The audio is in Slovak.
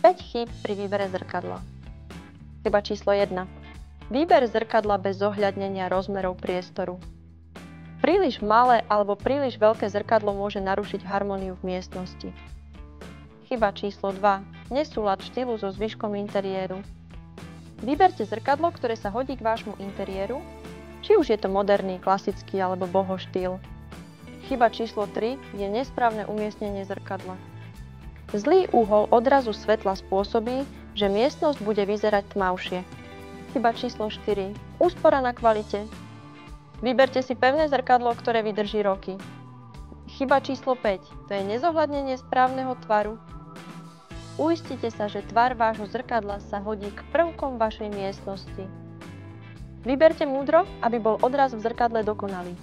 5 chýb pri výbere zrkadla. Chyba číslo 1. Výber zrkadla bez zohľadnenia rozmerov priestoru. Príliš malé alebo príliš veľké zrkadlo môže narušiť harmóniu v miestnosti. Chyba číslo 2. Nesúlad štýlu so zvyškom interiéru. Vyberte zrkadlo, ktoré sa hodí k vášmu interiéru, či už je to moderný, klasický alebo boho štýl. Chyba číslo 3 je nesprávne umiestnenie zrkadla. Zlý uhol odrazu svetla spôsobí, že miestnosť bude vyzerať tmavšie. Chyba číslo 4. Úspora na kvalite. Vyberte si pevné zrkadlo, ktoré vydrží roky. Chyba číslo 5. To je nezohľadnenie správneho tvaru. Uistite sa, že tvar vášho zrkadla sa hodí k prvkom vašej miestnosti. Vyberte múdro, aby bol odraz v zrkadle dokonalý.